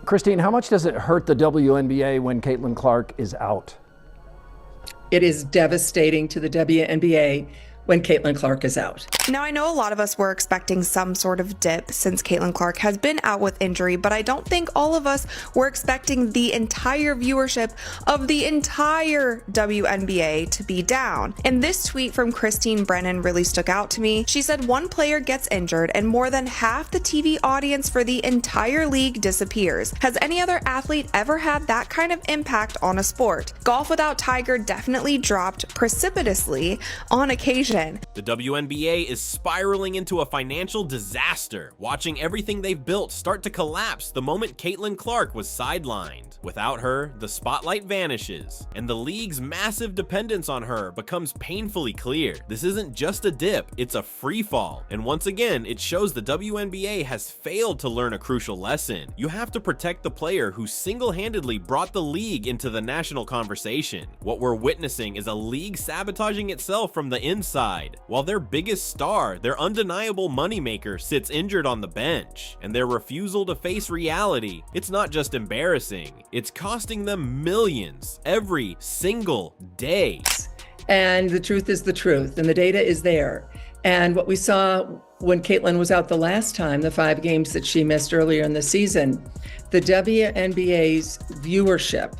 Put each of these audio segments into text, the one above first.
Christine, how much does it hurt the WNBA when Caitlin Clark is out? It is devastating to the WNBA when Caitlin Clark is out. Now, I know a lot of us were expecting some sort of dip since Caitlin Clark has been out with injury, but I don't think all of us were expecting the entire viewership of the entire WNBA to be down. And this tweet from Christine Brennan really stuck out to me. She said, one player gets injured and more than half the TV audience for the entire league disappears. Has any other athlete ever had that kind of impact on a sport? Golf without Tiger definitely dropped precipitously on occasion. The WNBA is spiraling into a financial disaster, watching everything they've built start to collapse the moment Caitlin Clark was sidelined. Without her, the spotlight vanishes, and the league's massive dependence on her becomes painfully clear. This isn't just a dip, it's a free fall, and once again, it shows the WNBA has failed to learn a crucial lesson. You have to protect the player who single-handedly brought the league into the national conversation. What we're witnessing is a league sabotaging itself from the inside. While their biggest star, their undeniable moneymaker, sits injured on the bench, and their refusal to face reality, it's not just embarrassing, it's costing them millions every single day. And the truth is the truth, and the data is there. And what we saw when Caitlin was out the last time, the 5 games that she missed earlier in the season, the WNBA's viewership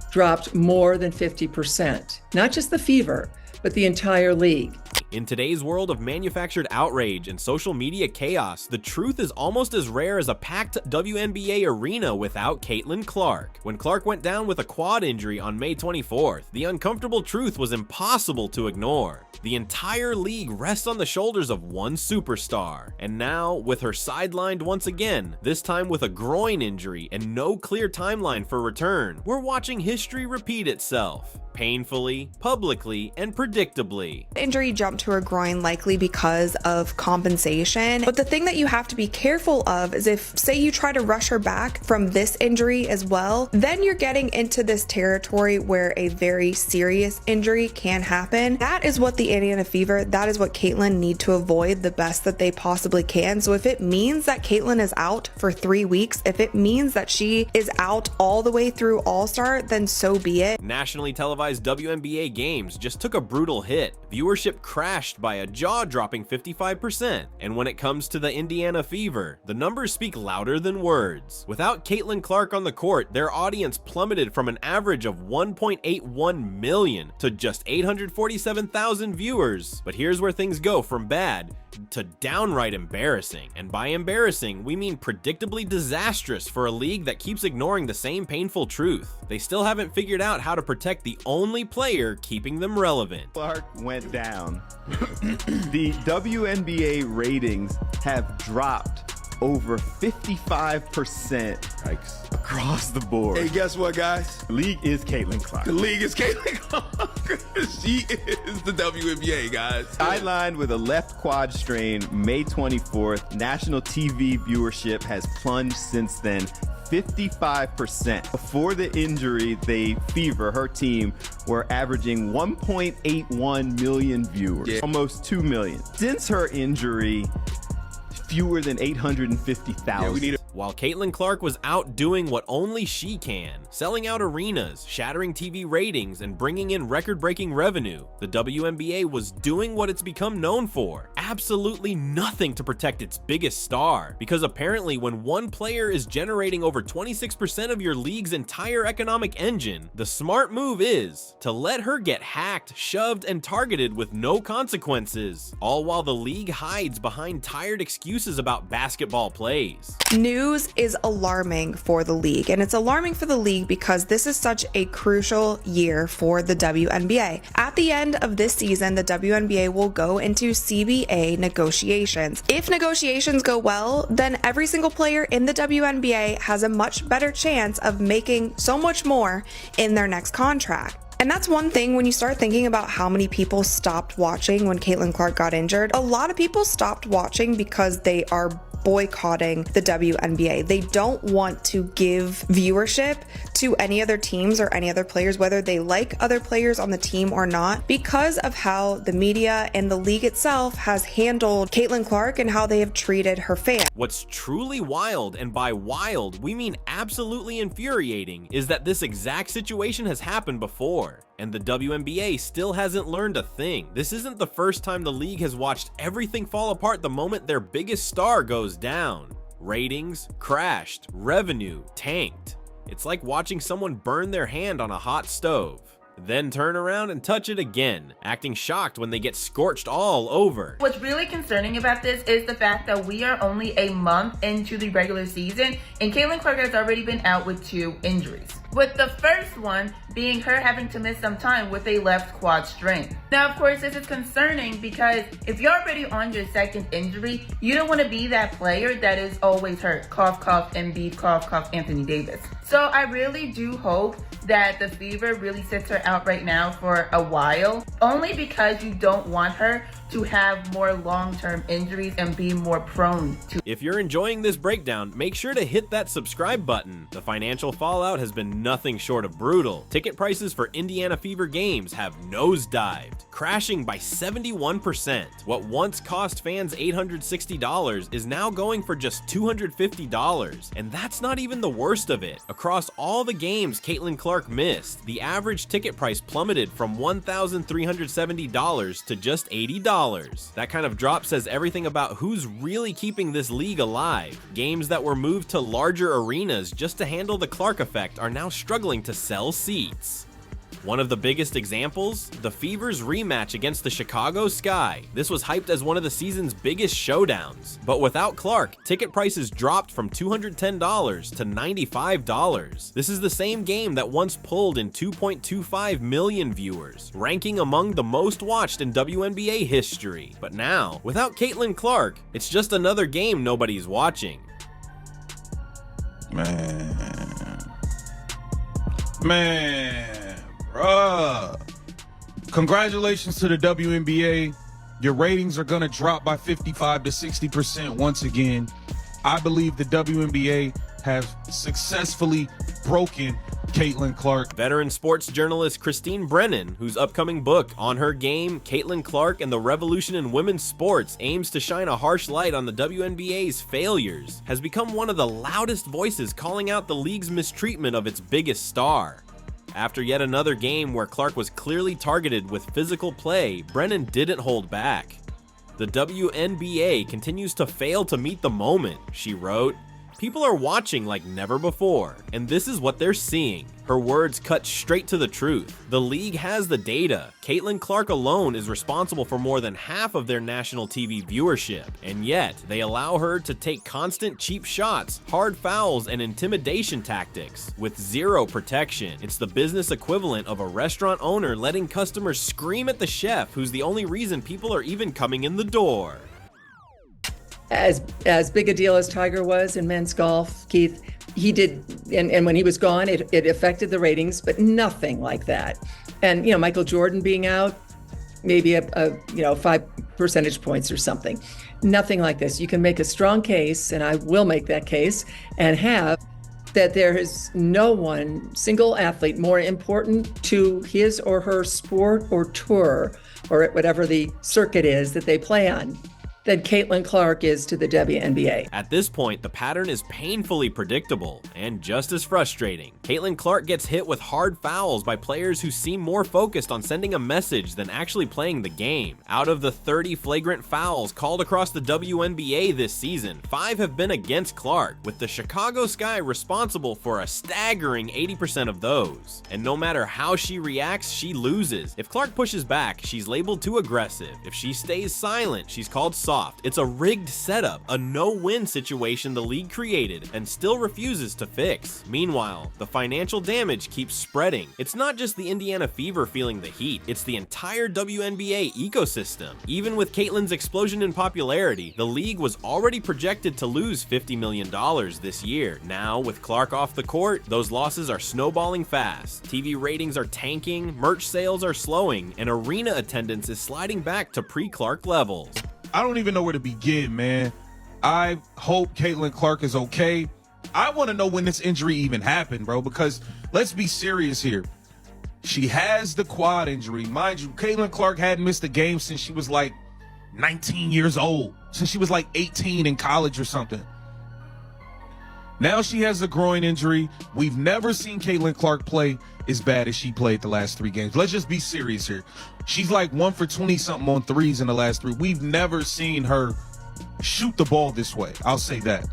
dropped more than 50%. Not just the Fever, but the entire league. In today's world of manufactured outrage and social media chaos, the truth is almost as rare as a packed WNBA arena without Caitlin Clark. When Clark went down with a quad injury on May 24th, the uncomfortable truth was impossible to ignore. The entire league rests on the shoulders of one superstar, and now, with her sidelined once again, this time with a groin injury and no clear timeline for return, we're watching history repeat itself. Painfully, publicly, and predictably. Injury jumped to her groin likely because of compensation, but the thing that you have to be careful of is if, say, you try to rush her back from this injury as well, then you're getting into this territory where a very serious injury can happen. That is what the Indiana Fever, that is what Caitlin need to avoid the best that they possibly can. So if it means that Caitlin is out for 3 weeks, if it means that she is out all the way through All-Star, then so be it. Nationally televised WNBA games just took a brutal hit. Viewership crashed by a jaw-dropping 55%. And when it comes to the Indiana Fever, the numbers speak louder than words. Without Caitlin Clark on the court, their audience plummeted from an average of 1.81 million to just 847,000 viewers. But here's where things go from bad to downright embarrassing. And by embarrassing, we mean predictably disastrous for a league that keeps ignoring the same painful truth. They still haven't figured out how to protect the only player keeping them relevant. Clark went down. The WNBA ratings have dropped over 55% Yikes. across the board. Hey, guess what, guys? The league is Caitlin Clark. The league is Caitlin Clark. She is the WNBA, guys. Sidelined with a left quad strain May 24th. National TV viewership has plunged since then 55%. Before the injury, the Fever, her team, were averaging 1.81 million viewers, almost 2 million. Since her injury, fewer than 850,000. Yeah, we need While Caitlin Clark was out doing what only she can, selling out arenas, shattering TV ratings, and bringing in record-breaking revenue, the WNBA was doing what it's become known for: absolutely nothing to protect its biggest star. Because apparently when one player is generating over 26% of your league's entire economic engine, the smart move is to let her get hacked, shoved, and targeted with no consequences, all while the league hides behind tired excuses about basketball plays. News is alarming for the league, and it's alarming for the league because this is such a crucial year for the WNBA. At the end of this season, the WNBA will go into CBA negotiations. If negotiations go well, then every single player in the WNBA has a much better chance of making so much more in their next contract. And that's one thing when you start thinking about how many people stopped watching when Caitlin Clark got injured. A lot of people stopped watching because they are boycotting the WNBA. They don't want to give viewership to any other teams or any other players, whether they like other players on the team or not, because of how the media and the league itself has handled Caitlin Clark and how they have treated her fans. What's truly wild, and by wild, we mean absolutely infuriating, is that this exact situation has happened before, and the WNBA still hasn't learned a thing. This isn't the first time the league has watched everything fall apart the moment their biggest star goes down. Ratings crashed, revenue tanked. It's like watching someone burn their hand on a hot stove, then turn around and touch it again, acting shocked when they get scorched all over. What's really concerning about this is the fact that we are only a month into the regular season, and Caitlin Clark has already been out with 2 injuries, with the first one being her having to miss some time with a left quad strain. Now, of course, this is concerning because if you're already on your second injury, you don't want to be that player that is always hurt. Cough, cough, Embiid, cough, cough, Anthony Davis. So I really do hope that the Fever really sits her out right now for a while, only because you don't want her to have more long-term injuries and be more prone to. If you're enjoying this breakdown, make sure to hit that subscribe button. The financial fallout has been nothing short of brutal. Ticket prices for Indiana Fever games have nosedived, crashing by 71%. What once cost fans $860 is now going for just $250, and that's not even the worst of it. Across all the games Caitlin Clark missed, the average ticket price plummeted from $1,370 to just $80. That kind of drop says everything about who's really keeping this league alive. Games that were moved to larger arenas just to handle the Clark effect are now struggling to sell seats. One of the biggest examples, the Fever's rematch against the Chicago Sky. This was hyped as one of the season's biggest showdowns, but without Clark, ticket prices dropped from $210 to $95. This is the same game that once pulled in 2.25 million viewers, ranking among the most watched in WNBA history. But now, without Caitlin Clark, it's just another game nobody's watching. Man, bruh. Congratulations to the WNBA. Your ratings are gonna drop by 55 to 60% once again. I believe the WNBA have successfully broken Caitlin Clark. Veteran sports journalist Christine Brennan, whose upcoming book, On Her Game, Caitlin Clark and the Revolution in Women's Sports, aims to shine a harsh light on the WNBA's failures, has become one of the loudest voices calling out the league's mistreatment of its biggest star. After yet another game where Clark was clearly targeted with physical play, Brennan didn't hold back. The WNBA continues to fail to meet the moment, she wrote. People are watching like never before, and this is what they're seeing. Her words cut straight to the truth. The league has the data. Caitlin Clark alone is responsible for more than half of their national TV viewership, and yet they allow her to take constant cheap shots, hard fouls, and intimidation tactics with zero protection. It's the business equivalent of a restaurant owner letting customers scream at the chef, who's the only reason people are even coming in the door. As big a deal as Tiger was in men's golf, Keith, he did, and when he was gone, it affected the ratings, but nothing like that. And, Michael Jordan being out, maybe a 5 percentage points or something. Nothing like this. You can make a strong case, and I will make that case, and have that there is no one single athlete more important to his or her sport or tour, or whatever the circuit is that they play on, than Caitlin Clark is to the WNBA. At this point, the pattern is painfully predictable and just as frustrating. Caitlin Clark gets hit with hard fouls by players who seem more focused on sending a message than actually playing the game. Out of the 30 flagrant fouls called across the WNBA this season, 5 have been against Clark, with the Chicago Sky responsible for a staggering 80% of those. And no matter how she reacts, she loses. If Clark pushes back, she's labeled too aggressive. If she stays silent, she's called soft. It's a rigged setup, a no-win situation the league created and still refuses to fix. Meanwhile, the financial damage keeps spreading. It's not just the Indiana Fever feeling the heat, it's the entire WNBA ecosystem. Even with Caitlin's explosion in popularity, the league was already projected to lose $50 million this year. Now, with Clark off the court, those losses are snowballing fast. TV ratings are tanking, merch sales are slowing, and arena attendance is sliding back to pre-Clark levels. I don't even know where to begin, man. I hope Caitlin Clark is okay. I want to know when this injury even happened, bro, because let's be serious here. She has the quad injury. Mind you, Caitlin Clark hadn't missed a game since she was like 19 years old, since she was like 18 in college or something. Now she has a groin injury. We've never seen Caitlin Clark play as bad as she played the last 3 games. Let's just be serious here. She's like 1 for 20-something on threes in the last 3. We've never seen her shoot the ball this way. I'll say that.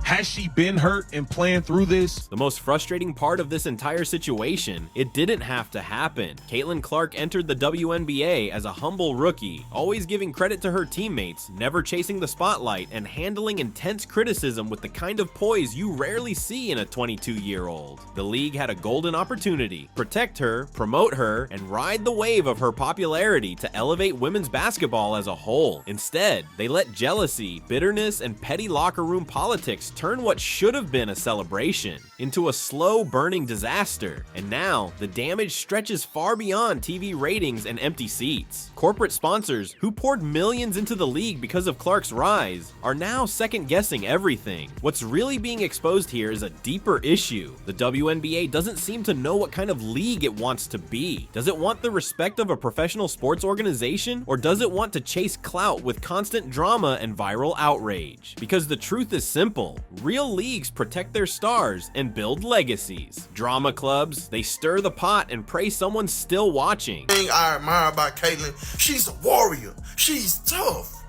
Has she been hurt and playing through this? The most frustrating part of this entire situation, it didn't have to happen. Caitlin Clark entered the WNBA as a humble rookie, always giving credit to her teammates, never chasing the spotlight, and handling intense criticism with the kind of poise you rarely see in a 22-year-old. The league had a golden opportunity: protect her, promote her, and ride the wave of her popularity to elevate women's basketball as a whole. Instead, they let jealousy, bitterness, and petty locker room politics turn what should have been a celebration into a slow burning disaster. And now the damage stretches far beyond TV ratings and empty seats. Corporate sponsors who poured millions into the league because of Clark's rise are now second guessing everything. What's really being exposed here is a deeper issue. The WNBA doesn't seem to know what kind of league it wants to be. Does it want the respect of a professional sports organization, or does it want to chase clout with constant drama and viral outrage? Because the truth is simple. Real leagues protect their stars and build legacies. Drama clubs, they stir the pot and pray someone's still watching. The thing I admire about Caitlin, she's a warrior. She's tough.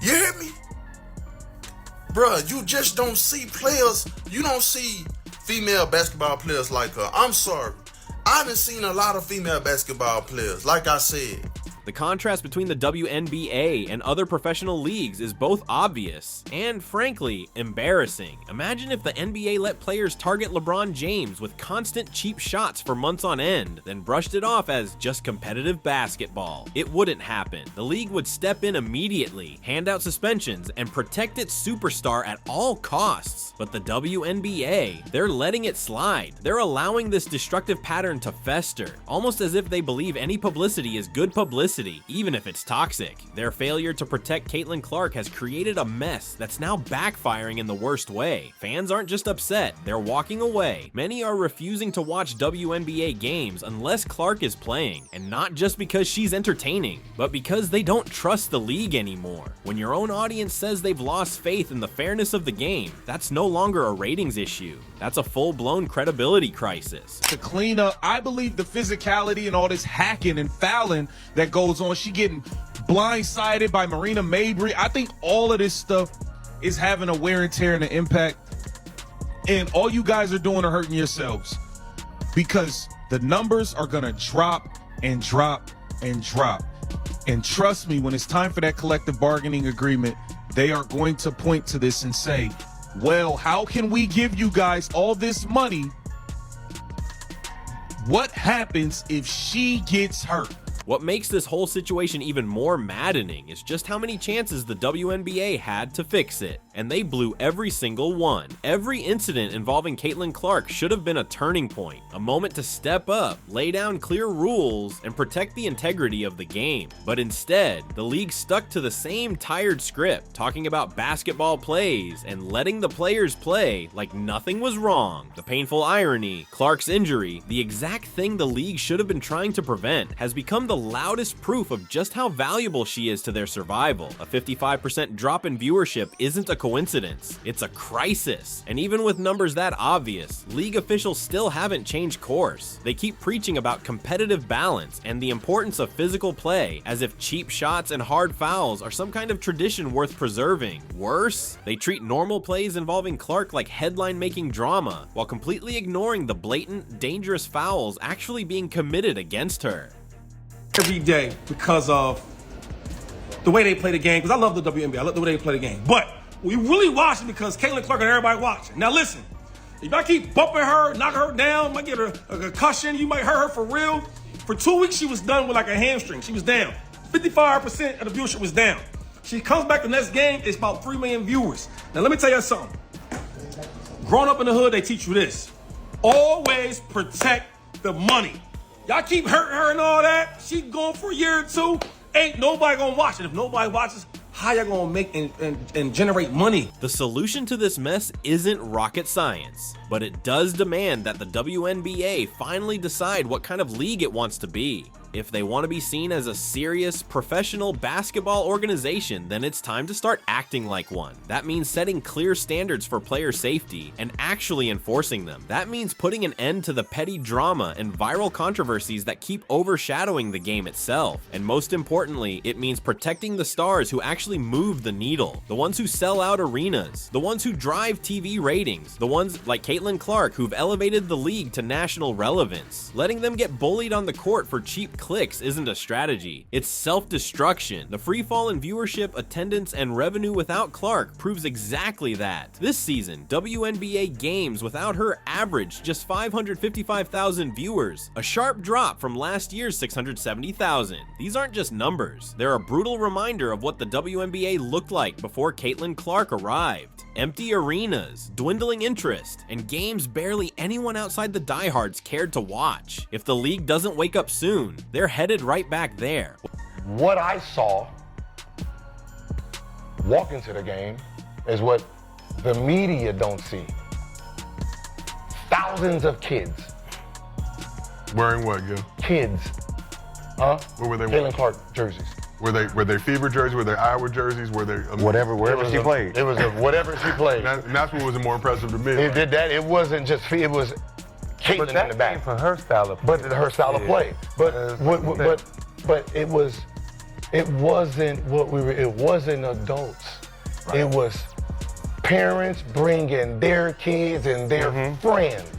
You hear me? Bruh, you just don't see players, you don't see female basketball players like her. I'm sorry. I done seen a lot of female basketball players, like I said. The contrast between the WNBA and other professional leagues is both obvious and, frankly, embarrassing. Imagine if the NBA let players target LeBron James with constant cheap shots for months on end, then brushed it off as just competitive basketball. It wouldn't happen. The league would step in immediately, hand out suspensions, and protect its superstar at all costs. But the WNBA, they're letting it slide. They're allowing this destructive pattern to fester, almost as if they believe any publicity is good publicity, even if it's toxic. Their failure to protect Caitlin Clark has created a mess that's now backfiring in the worst way. Fans aren't just upset, they're walking away. Many are refusing to watch WNBA games unless Clark is playing, and not just because she's entertaining, but because they don't trust the league anymore. When your own audience says they've lost faith in the fairness of the game, that's no longer a ratings issue. That's a full-blown credibility crisis. To clean up, I believe the physicality and all this hacking and fouling that goes on, she getting blindsided by Marina Mabry. I think all of this stuff is having a wear and tear and an impact. And all you guys are doing are hurting yourselves, because the numbers are going to drop and drop and drop. And trust me, when it's time for that collective bargaining agreement, they are going to point to this and say, well, how can we give you guys all this money? What happens if she gets hurt? What makes this whole situation even more maddening is just how many chances the WNBA had to fix it, and they blew every single one. Every incident involving Caitlin Clark should have been a turning point, a moment to step up, lay down clear rules, and protect the integrity of the game. But instead, the league stuck to the same tired script, talking about basketball plays and letting the players play like nothing was wrong. The painful irony, Clark's injury, the exact thing the league should have been trying to prevent, has become the loudest proof of just how valuable she is to their survival. A 55% drop in viewership isn't a coincidence, it's a crisis. And even with numbers that obvious, league officials still haven't changed course. They keep preaching about competitive balance and the importance of physical play, as if cheap shots and hard fouls are some kind of tradition worth preserving. Worse, they treat normal plays involving Clark like headline-making drama, while completely ignoring the blatant, dangerous fouls actually being committed against her. Every day because of the way they play the game, because I love the WNBA, I love the way they play the game. But we really watch it because Caitlin Clark and everybody watching. Now listen, if I keep bumping her, knocking her down, might get her a concussion, you might hurt her for real. For 2 weeks, she was done with like a hamstring. She was down. 55% of the viewership was down. She comes back the next game, it's about 3 million viewers. Now let me tell you something. Growing up in the hood, they teach you this. Always protect the money. Y'all keep hurting her and all that. She going for a year or two. Ain't nobody gonna watch it. If nobody watches, how y'all gonna make and generate money? The solution to this mess isn't rocket science, but it does demand that the WNBA finally decide what kind of league it wants to be. If they want to be seen as a serious, professional basketball organization, then it's time to start acting like one. That means setting clear standards for player safety and actually enforcing them. That means putting an end to the petty drama and viral controversies that keep overshadowing the game itself. And most importantly, it means protecting the stars who actually move the needle, the ones who sell out arenas, the ones who drive TV ratings, the ones like Caitlin Clark who've elevated the league to national relevance. Letting them get bullied on the court for cheap clicks isn't a strategy, it's self-destruction. The free fall in viewership, attendance, and revenue without Clark proves exactly that. This season, WNBA games without her averaged just 555,000 viewers, a sharp drop from last year's 670,000. These aren't just numbers, they're a brutal reminder of what the WNBA looked like before Caitlin Clark arrived. Empty arenas, dwindling interest, and games barely anyone outside the diehards cared to watch. If the league doesn't wake up soon, they're headed right back there. What I saw walking to the game is what the media don't see. Thousands of kids. Wearing what, Gil? Kids. Huh? What were they wearing? Caitlin Clark jerseys. Were they Fever jerseys? Were they Iowa jerseys? Were they wherever she played? It was whatever she played. And that's what was more impressive to me. It did that. It wasn't just it was Caitlin in the back. For her style of play. But her style of play. But it wasn't what we were. It wasn't adults. Right. It was parents bringing their kids and their friends.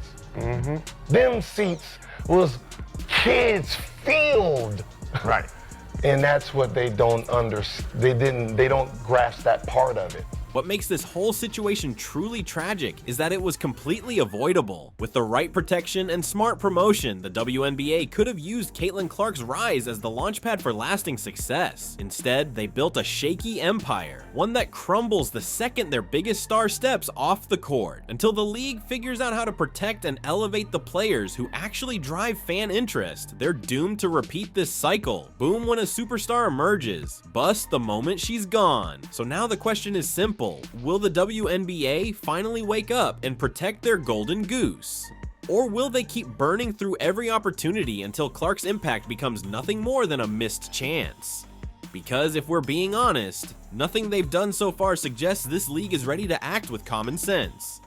Them seats was kids filled. Right. And that's what they don't understand. They don't grasp that part of it. What makes this whole situation truly tragic is that it was completely avoidable. With the right protection and smart promotion, the WNBA could have used Caitlin Clark's rise as the launchpad for lasting success. Instead, they built a shaky empire, one that crumbles the second their biggest star steps off the court. Until the league figures out how to protect and elevate the players who actually drive fan interest, they're doomed to repeat this cycle. Boom when a superstar emerges, bust the moment she's gone. So now the question is simple. Will the WNBA finally wake up and protect their golden goose? Or will they keep burning through every opportunity until Clark's impact becomes nothing more than a missed chance? Because if we're being honest, nothing they've done so far suggests this league is ready to act with common sense.